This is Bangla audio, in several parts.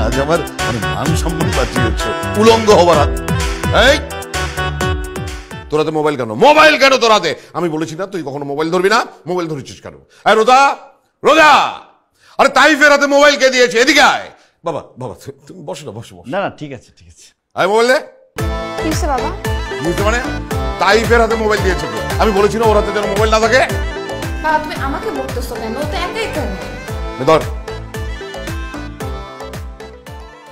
আজ আমার মান সম্মান বাঁচিয়েছ উলঙ্গ হবার হাত। এই তোরাতে মোবাইল কেন, মোবাইল কেন তোরাতে? আমি বলেছি না তুই কখনো মোবাইল ধরবি না, মোবাইল ধরেছিস কেন? আরে রোজা, রোজা, আরে তাইফের হাতে মোবাইল কে দিয়েছে? এদিকে আয়। বাবা বাবা তুমি বসো না, বসো বসো। না না ঠিক আছে ঠিক আছে। আয় মোবাইল দে। কি হইছে বাবা? বুঝতে মানে তাইফের হাতে মোবাইল দিয়েছে কে? আমি বলেছি না ওর হাতে যেন মোবাইল না থাকে। বাবা তুমি আমাকে বকতেছো কেন? ও তো একাই কেন? ধর।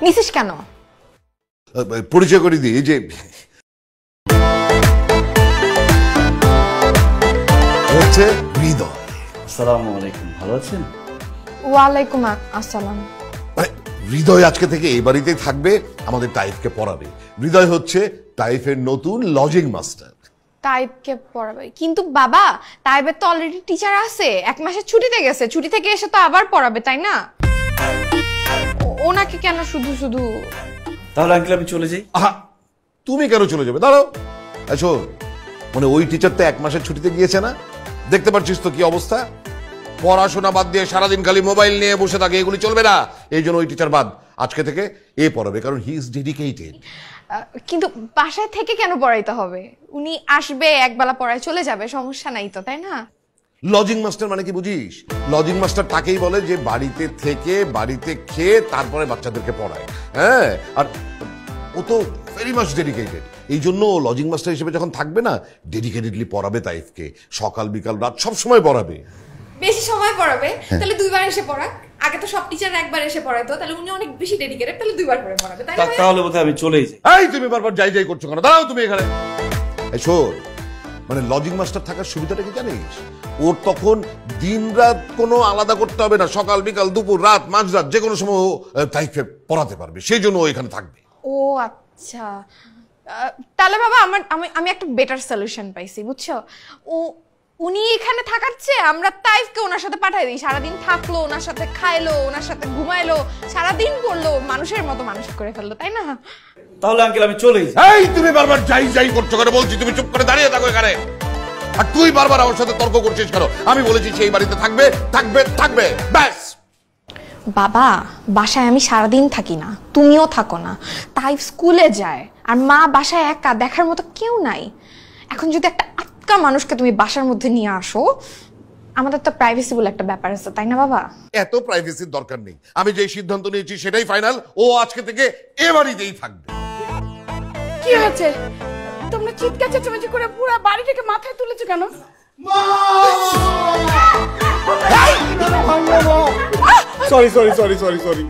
নিছিস কেন? পরিচয় করে দিই যে হচ্ছে হৃদয়। আসসালামু আলাইকুম, ভালো আছেন? ওয়ালাইকুম আসসালাম। হৃদয় আজকে থেকে এই বাড়িতেই থাকবে, আমাদের তাইফকে পড়াবে। হৃদয় হচ্ছে তাইফের নতুন লজিং মাস্টার। তাইবকে পড়াবে? কিন্তু বাবা তাইবের তো অলরেডি টিচার আছে, 1 মাসের ছুটিতে গেছে, ছুটি থেকে এসে তো আবার পড়াবে তাই না? ওনাকে কেন শুধু শুধু? তাহলে আঙ্কেল আমি চলে যাই। আহা তুমি কেন চলে যাবে? দাঁড়াও। আচ্ছা মানে ওই টিচার তো 1 মাসের ছুটিতে গিয়েছে না, দেখতে পাচ্ছিস তো কি অবস্থা। পড়াশোনা বাদ দিয়ে সারাদিন খালি মোবাইল নিয়ে বসে থাকে, এগুলি চলবে না। এই জন্য ওই টিচার বাদ, আজকে থেকে এ পড়াবে, কারণ হি ইজ ডেডিকেটেড। কিন্তু বাসায় থেকে কেন পড়াইতে হবে? উনি আসবে একবেলা পড়ায় চলে যাবে, সমস্যা নাই তো তাই না? লজিং মাস্টার মানে কি বুঝিস? লজিং মাস্টার তাকেই বলে যে বাড়িতে থেকে বাড়িতে খেয়ে তারপরে বাচ্চাদেরকে পড়ায়। হ্যাঁ, আর ও তো ভেরি মাচ ডেডিকেটেড। এই জন্য লজিং মাস্টার হিসেবে যখন থাকবে না, ডেডিকেটেডলি পড়াবে তাইফকে, সকাল বিকাল রাত সব সময় পড়াবে। বেশি সময় পড়াবে? তাহলে 2 বার এসে পড়াক। আগে তো সব টিচার একবার এসে পড়াইতো, তাহলে উনি অনেক বেশি ডেডিকেটেড, তাহলে 2 বার করে পড়াবে তাই না? তাহলে বোধহয় আমি চলেই যাই। এই তুমি বারবার যাই যাই করছো কেন? দাঁড়াও তুমি এখানে। এই শোন, মানে লজিং মাস্টার থাকার সুবিধাটা কি জানিস? ওর তখন দিন রাত কোনো আলাদা করতে হবে না, সকাল বিকাল দুপুর রাত মাঝরাত যে কোনো সময় তাইফকে পড়াতে পারবে, সেই জন্য ও এখানে থাকবে। ও আচ্ছা, তাহলে বাবা আমি একটা বেটার সলিউশন পাইছি বুঝছো। উনি এখানে থাকার চেয়ে আমরা তাইফকে ওনার সাথে পাঠাই দিই, সারাদিন থাকলো, ওনার সাথে খাইলো, ওনার সাথে ঘুমাইলো, সারাদিন পড়লো, মানুষের মতো মানুষ করে ফেললো তাই না? তাহলে আঙ্কেল আমি চলেই যাই। এই তুমি বারবার যাই যাই করছো কেন? বলছি তুমি চুপ করে দাঁড়িয়ে থাকো এখানে। আর তুই বারবার আমার সাথে তর্ক করছিস কেন? আমি বলেছি সেই বাড়িতে থাকবে থাকবে থাকবে, ব্যাস। বাবা বাসায় আমি সারাদিন থাকি না, তুমিও থাকো না, তাই স্কুলে যায়, আর মা বাসায় একা, দেখার মতো কেউ নাই। এখন যদি একটা আটকা মানুষকে তুমি বাসার মধ্যে নিয়ে আসো, আমাদের তো প্রাইভেসি বলে একটা ব্যাপার আছে তাই না বাবা? এত প্রাইভেসির দরকার নেই, আমি যে সিদ্ধান্ত নিয়েছি সেটাই ফাইনাল। ও আজকে থেকে এ বাড়িতেই থাকবে। কি হয়েছে? তোমরা চিৎকার চেঁচামেচি করে পুরো বাড়িটাকে মাথায় তুলেছো কেন? Sorry sorry sorry sorry sorry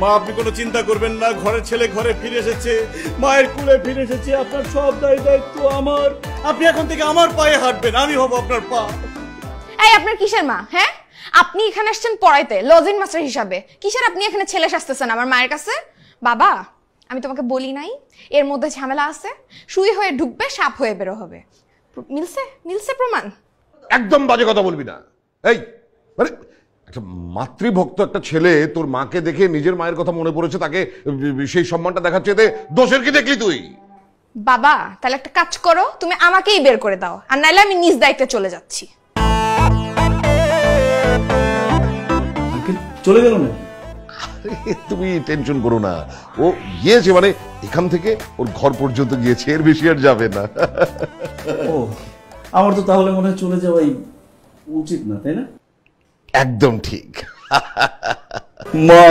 মা, আপনি কোনো চিন্তা করবেন না, ঘরের ছেলে ঘরে ফিরে এসেছে, মায়ের কুলে ফিরে এসেছে, আপনার সব দায়িত্ব আমার। আপনি এখন থেকে আমার পায়ে হাঁটবেন, আমি হব আপনার পা। এই আপনার কিসের মা? হ্যাঁ, আপনি এখানে আসছেন পড়াইতে লজিং মাস্টার হিসাবে, কিসের আপনি এখানে ছেলে সাজতেছেন আমার মায়ের কাছে? বাবা আমি তোমাকে বলি নাই এর মধ্যে ঝামেলা আছে? সুই হয়ে ঢুকবে, সাপ হয়ে বেরো হবে। মিলছে মিলছে প্রমাণ। একদম বাজে কথা বলবি না। এই মানে একটা মাতৃভক্ত একটা ছেলে তোর মাকে দেখে নিজের মায়ের কথা মনে পড়েছে, তাকে সেই সম্মানটা দেখাচ্ছে, এতে দোষের কি দেখলি তুই? বাবা তাহলে একটা কাজ করো, তুমি আমাকেই বের করে দাও, আর নাইলে আমি নিজ দায়িত্বে চলে যাচ্ছি। চলে গেল না? তুমি টেনশন করো না, ও গিয়েছে মানে এখান থেকে ওর ঘর পর্যন্ত গিয়েছে, এর বেশি আর যাবে না। ও আমার তো তাহলে মনে হয় চলে যাওয়াই উচিত না, তাই না? একদম ঠিক। মা